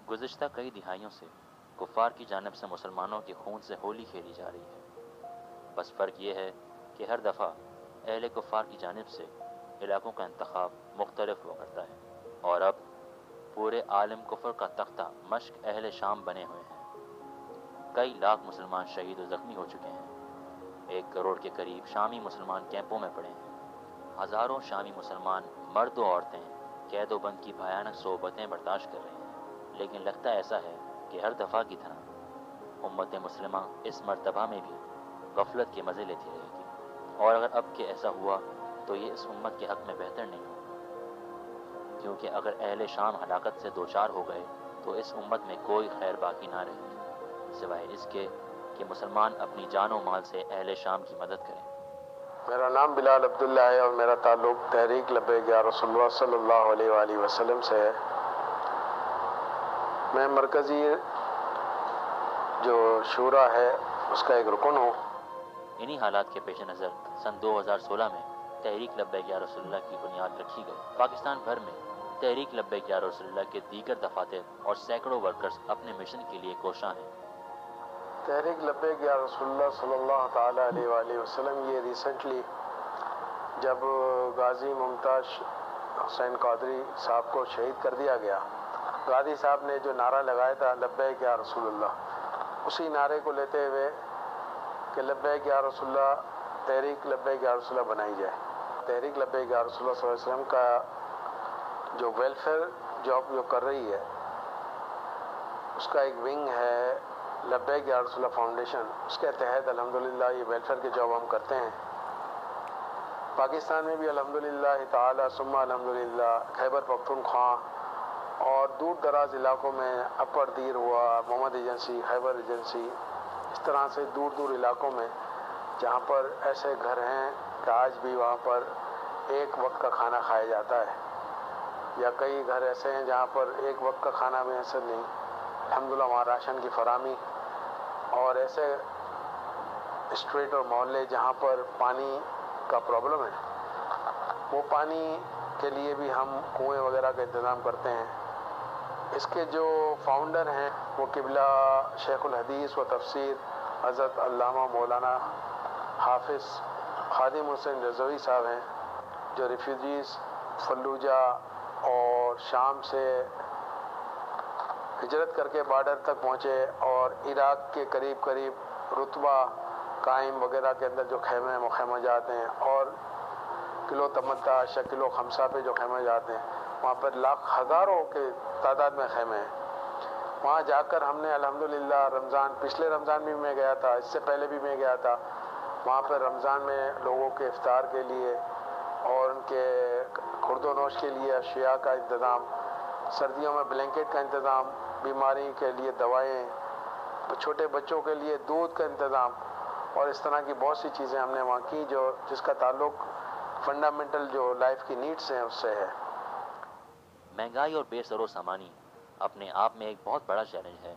گزشتہ کئی دہائیوں سے کفار کی جانب سے مسلمانوں کے خون سے ہولی کھیلی جا رہی ہے، بس فرق یہ ہے کہ ہر دفعہ اہل کفار کی جانب سے علاقوں کا انتخاب مختلف ہوا کرتا ہے، اور اب پورے عالم کفر کا تختہ مشق اہل شام بنے ہوئے ہیں۔ کئی لاکھ مسلمان شہید و زخمی ہو چکے ہیں، 1 کروڑ کے قریب شامی مسلمان کیمپوں میں پڑے ہیں، ہزاروں شامی مسلمان مرد و عورتیں قید و بند کی بھیانک صحبتیں برداشت کر رہے ہیں، لیکن لگتا ایسا ہے کہ ہر دفعہ کی طرح امت مسلمہ اس مرتبہ میں بھی غفلت کے مزے لیتی رہے گی، اور اگر اب کہ ایسا ہوا تو یہ اس امت کے حق میں بہتر نہیں ہوگا، کیونکہ اگر اہل شام ہلاکت سے دوچار ہو گئے تو اس امت میں کوئی خیر باقی نہ رہے گی سوائے اس کے کہ مسلمان اپنی جان و مال سے اہل شام کی مدد کریں۔ میرا نام بلال عبداللہ ہے اور میرا تعلق تحریک لبیک یا رسول اللہ صلی اللہ علیہ وآلہ وسلم سے ہے۔ میں مرکزی جو شورا ہے اس کا ایک رکن ہوں۔ انہی حالات کے پیش نظر سن 2016 میں تحریک لبیک یا رسول اللہ کی بنیاد رکھی گئی۔ پاکستان بھر میں تحریک لبیک یا رسول اللہ کے دیگر دفاتر اور سینکڑوں ورکرز اپنے مشن کے لیے کوشاں ہیں۔ تحریک لبیک یا رسول اللہ صلی اللہ تعالیٰ علیہ وآلہ وسلم یہ ریسنٹلی جب غازی ممتاز حسین قادری صاحب کو شہید کر دیا گیا، غازی صاحب نے جو نعرہ لگایا تھا لبیک یا رسول اللہ، اسی نعرے کو لیتے ہوئے کہ لبیک یا رسول اللہ، تحریک لبیک یا رسول اللہ بنائی جائے۔ تحریک لبیک یا رسول اللہ صلی اللہ علیہ وسلم کا جو ویلفیئر جاب جو کر رہی ہے، اس کا ایک ونگ ہے لبیک یا رسول اللہ فاؤنڈیشن، اس کے تحت الحمدللہ یہ ویلفیئر کے جاب ہم کرتے ہیں۔ پاکستان میں بھی الحمدللہ تعالی ثم الحمدللہ خیبر پختونخوا اور دور دراز علاقوں میں اپر دیر ہوا، محمد ایجنسی، خیبر ایجنسی، اس طرح سے دور دور علاقوں میں جہاں پر ایسے گھر ہیں کہ آج بھی وہاں پر ایک وقت کا کھانا کھایا جاتا ہے، یا کئی گھر ایسے ہیں جہاں پر ایک وقت کا کھانا میسر نہیں، الحمدللہ وہاں راشن کی فراہمی، اور ایسے اسٹریٹ اور محلے جہاں پر پانی کا پرابلم ہے، وہ پانی کے لیے بھی ہم کنویں وغیرہ کا انتظام کرتے ہیں۔ اس کے جو فاؤنڈر ہیں وہ قبلہ شیخ الحدیث و تفسیر حضرت علامہ مولانا حافظ خادم حسین رضوی صاحب ہیں، جو ریفیوجیز فلوجہ اور شام سے ہجرت کر کے بارڈر تک پہنچے اور عراق کے قریب قریب رتبہ قائم وغیرہ کے اندر جو خیمے مخیمہ جات ہیں، اور کلو تمتع کلو خمسہ پہ جو خیمے جات ہیں، وہاں پر ہزاروں کے تعداد میں خیمے ہیں۔ وہاں جا کر ہم نے الحمدللہ رمضان، پچھلے رمضان بھی میں گیا تھا، اس سے پہلے بھی میں گیا تھا، وہاں پہ رمضان میں لوگوں کے افطار کے لیے اور ان کے خورد و نوش کے لیے اشیاء کا انتظام، سردیوں میں بلینکٹ کا انتظام، بیماری کے لیے دوائیں، چھوٹے بچوں کے لیے دودھ کا انتظام، اور اس طرح کی بہت سی چیزیں ہم نے وہاں کی جو جس کا تعلق فنڈامنٹل جو لائف کی نیڈس ہیں اس سے ہے۔ مہنگائی اور بے سر و سامانی اپنے آپ میں ایک بہت بڑا چیلنج ہے،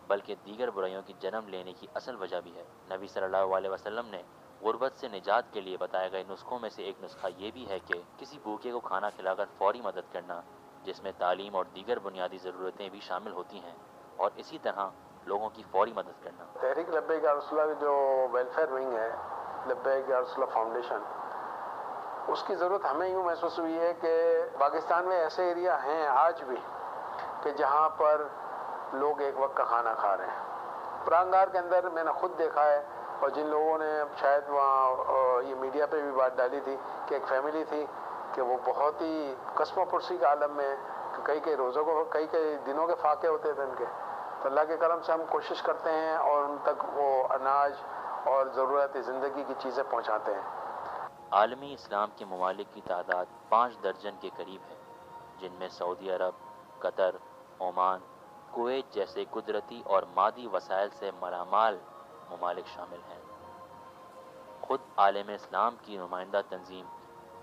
بلکہ دیگر برائیوں کی جنم لینے کی اصل وجہ بھی ہے۔ نبی صلی اللہ علیہ وسلم نے غربت سے نجات کے لیے بتائے گئے نسخوں میں سے ایک نسخہ یہ بھی ہے کہ کسی بھوکے کو کھانا کھلا کر فوری مدد کرنا، جس میں تعلیم اور دیگر بنیادی ضرورتیں بھی شامل ہوتی ہیں، اور اسی طرح لوگوں کی فوری مدد کرنا۔ تحریک لبیک یا رسول اللہ جو ویلفیئر ونگ ہے لبیک یا رسول اللہ فاؤنڈیشن، اس کی ضرورت ہمیں یوں محسوس ہوئی ہے کہ پاکستان میں ایسے ایریا ہیں آج بھی کہ جہاں پر لوگ ایک وقت کا کھانا کھا رہے ہیں۔ پرانگار کے اندر میں نے خود دیکھا ہے، اور جن لوگوں نے شاید وہاں یہ میڈیا پہ بھی بات ڈالی تھی کہ ایک فیملی تھی کہ وہ بہت ہی قسم و پرسی کے عالم میں، کئی کئی روزوں کو کئی کئی دنوں کے فاقے ہوتے تھے ان کے، تو اللہ کے کرم سے ہم کوشش کرتے ہیں اور ان تک وہ اناج اور ضرورت زندگی کی چیزیں پہنچاتے ہیں۔ عالمی اسلام کے ممالک کی تعداد 5 درجن کے قریب ہے، جن میں سعودی عرب، قطر، عمان، کویت جیسے قدرتی اور مادی وسائل سے مالامال ممالک شامل ہیں۔ خود عالم اسلام کی نمائندہ تنظیم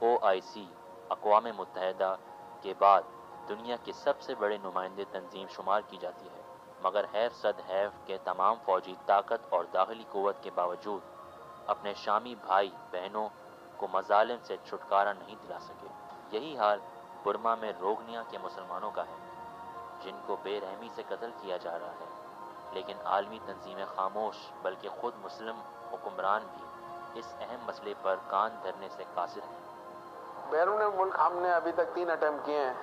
OIC اقوام متحدہ کے بعد دنیا کی سب سے بڑے نمائندے تنظیم شمار کی جاتی ہے، مگر حیف صد حیف کے تمام فوجی طاقت اور داخلی قوت کے باوجود اپنے شامی بھائی بہنوں کو مظالم سے چھٹکارا نہیں دلا سکے۔ یہی حال برما میں روگنیا کے مسلمانوں کا ہے، جن کو بے رحمی سے قتل کیا جا رہا ہے، لیکن عالمی تنظیمیں خاموش، بلکہ خود مسلم حکمران بھی اس اہم مسئلے پر کان دھرنے سے قاصر ہیں۔ بیرون ملک ہم نے ابھی تک 3 اٹیمپٹ کیے ہیں،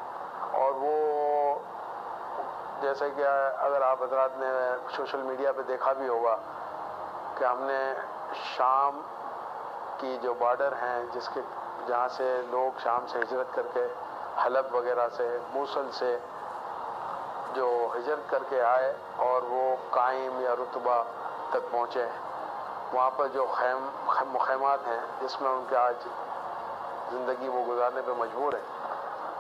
اور وہ جیسے کہ اگر آپ حضرات نے سوشل میڈیا پہ دیکھا بھی ہوگا کہ ہم نے شام کی جو بارڈر ہیں جہاں سے لوگ شام سے ہجرت کر کے حلب وغیرہ سے، موصل سے جو ہجرت کر کے آئے اور وہ قائم یا رتبہ تک پہنچے، وہاں پر جو مخیمات ہیں جس میں ان کے آج زندگی وہ گزارنے پہ مجبور ہے،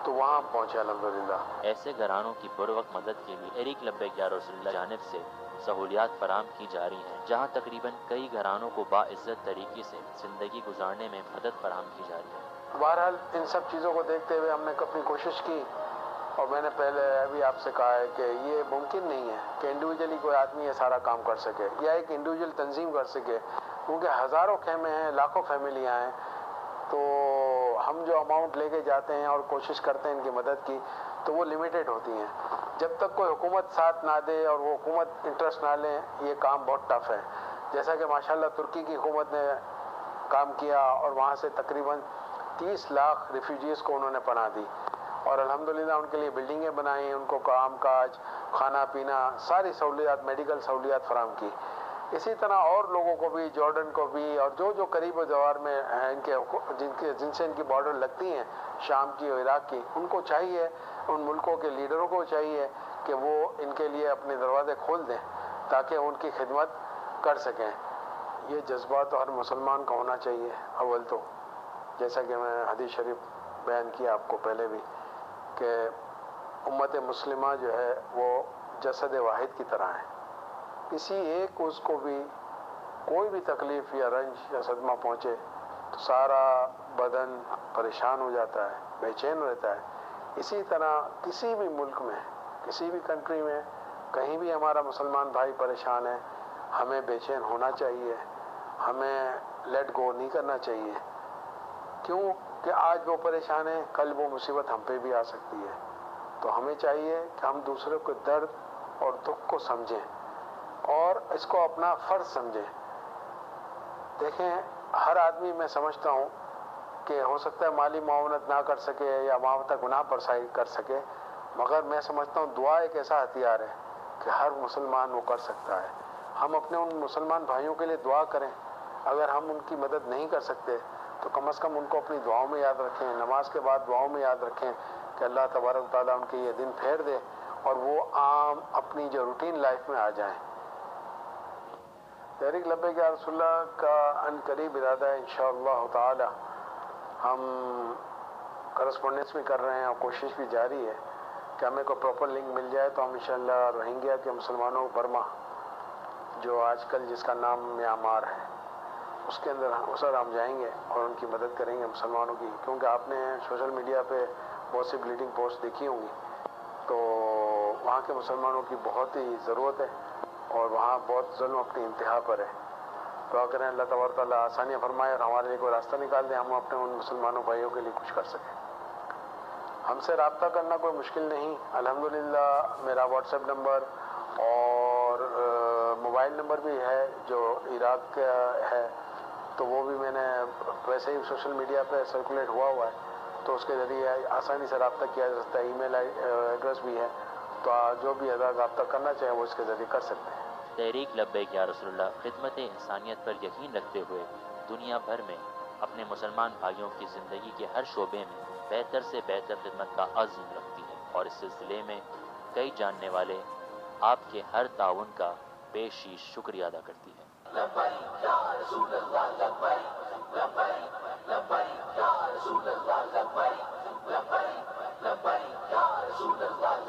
تو وہاں پہنچے الحمدللہ۔ ایسے گھرانوں کی بروقت مدد کے لیے تحریک لبیک یا رسول اللہ جانب سے سہولیات فراہم کی جا رہی ہیں، جہاں تقریباً کئی گھرانوں کو باعزت طریقے سے زندگی گزارنے میں مدد فراہم کی جا رہی ہے۔ بہرحال ان سب چیزوں کو دیکھتے ہوئے ہم نے اپنی کوشش کی، اور میں نے پہلے ابھی آپ سے کہا ہے کہ یہ ممکن نہیں ہے کہ انڈیویجلی کوئی آدمی یہ سارا کام کر سکے یا ایک انڈیویجل تنظیم کر سکے، کیونکہ ہزاروں خیمے ہیں، لاکھوں فیملیاں ہیں، تو ہم جو اماؤنٹ لے کے جاتے ہیں اور کوشش کرتے ہیں ان کی مدد کی، تو وہ لمیٹڈ ہوتی ہیں۔ جب تک کوئی حکومت ساتھ نہ دے اور وہ حکومت انٹرسٹ نہ لیں، یہ کام بہت ٹف ہے۔ جیسا کہ ماشاءاللہ ترکی کی حکومت نے کام کیا اور وہاں سے تقریباً 30 لاکھ ریفیوجیز کو انہوں نے پناہ دی، اور الحمدللہ ان کے لیے بلڈنگیں بنائیں، ان کو کام کاج، کھانا پینا، ساری سہولیات، میڈیکل سہولیات فراہم کی۔ اسی طرح اور لوگوں کو بھی، جارڈن کو بھی، اور جو قریب و جوار میں ہیں جن سے ان کی بارڈر لگتی ہیں، شام کی اور عراق کی، ان کو چاہیے، ان ملکوں کے لیڈروں کو چاہیے کہ وہ ان کے لیے اپنے دروازے کھول دیں تاکہ ان کی خدمت کر سکیں۔ یہ جذبہ تو ہر مسلمان کا ہونا چاہیے اول تو، جیسا کہ میں حدیث شریف بیان کیا آپ کو پہلے بھی، کہ امت مسلمہ جو ہے وہ جسد واحد کی طرح ہے، کسی ایک اس کو بھی کوئی بھی تکلیف یا رنج یا صدمہ پہنچے تو سارا بدن پریشان ہو جاتا ہے، بے چین رہتا ہے۔ اسی طرح کسی بھی ملک میں، کسی بھی کنٹری میں، کہیں بھی ہمارا مسلمان بھائی پریشان ہے، ہمیں بے چین ہونا چاہیے، ہمیں لیٹ گو نہیں کرنا چاہیے، کیوں کہ آج وہ پریشان ہے، کل وہ مصیبت ہم پہ بھی آ سکتی ہے۔ تو ہمیں چاہیے کہ ہم دوسروں کے درد اور دکھ کو سمجھیں اور اس کو اپنا فرض سمجھیں۔ دیکھیں، ہر آدمی میں سمجھتا ہوں کہ ہو سکتا ہے مالی معاونت نہ کر سکے یا وہاں تک نہ پرسائی کر سکے، مگر میں سمجھتا ہوں دعا ایک ایسا ہتھیار ہے کہ ہر مسلمان وہ کر سکتا ہے۔ ہم اپنے ان مسلمان بھائیوں کے لیے دعا کریں، اگر ہم ان کی مدد نہیں کر سکتے تو کم از کم ان کو اپنی دعاؤں میں یاد رکھیں، نماز کے بعد دعاؤں میں یاد رکھیں کہ اللہ تبارک و تعالیٰ ان کے یہ دن پھیر دے اور وہ عام اپنی جو روٹین لائف میں آ جائیں۔ تحریک لبیک یا رسول اللہ کا ان قریب ارادہ ہے انشاءاللہ تعالی، ہم کرسپونڈنس بھی کر رہے ہیں اور کوشش بھی جاری ہے کہ ہمیں کوئی پراپر لنک مل جائے تو ہم انشاءاللہ روہنگیا کے مسلمانوں برما، جو آج کل جس کا نام میانمار ہے، اس کے اندر ہم جائیں گے اور ان کی مدد کریں گے مسلمانوں کی، کیونکہ آپ نے سوشل میڈیا پہ بہت سی بلیڈنگ پوسٹ دیکھی ہوں گی، تو وہاں کے مسلمانوں کی بہت ہی ضرورت ہے اور وہاں بہت ظلم اپنی انتہا پر ہے۔ دعا کریں اللہ تبارک و تعالیٰ آسانیاں فرمائے اور ہمارے لیے کوئی راستہ نکال دیں، ہم اپنے ان مسلمانوں بھائیوں کے لیے کچھ کر سکیں۔ ہم سے رابطہ کرنا کوئی مشکل نہیں، الحمدللہ میرا واٹس ایپ نمبر اور موبائل نمبر بھی ہے جو عراق کا ہے، تو وہ بھی میں نے ویسے ہی سوشل میڈیا پہ سرکولیٹ ہوا ہے، تو اس کے ذریعے آسانی سے رابطہ کیا جا سکتا ہے، ای میل ایڈریس بھی ہے، تو جو بھی حضرات رابطہ کرنا چاہیں وہ اس کے ذریعے کر سکتے ہیں۔ تحریک لبیک یا رسول اللہ خدمت انسانیت پر یقین رکھتے ہوئے دنیا بھر میں اپنے مسلمان بھائیوں کی زندگی کے ہر شعبے میں بہتر سے بہتر خدمت کا عزم رکھتی ہے، اور اس سلسلے میں کئی جاننے والے آپ کے ہر تعاون کا بیشیش شکریہ ادا کرتی ہے۔ لبیک یا رسول اللہ، لبیک لبیک لبیک یا رسول اللہ، لبیک لبیک لبیک یا رسول اللہ۔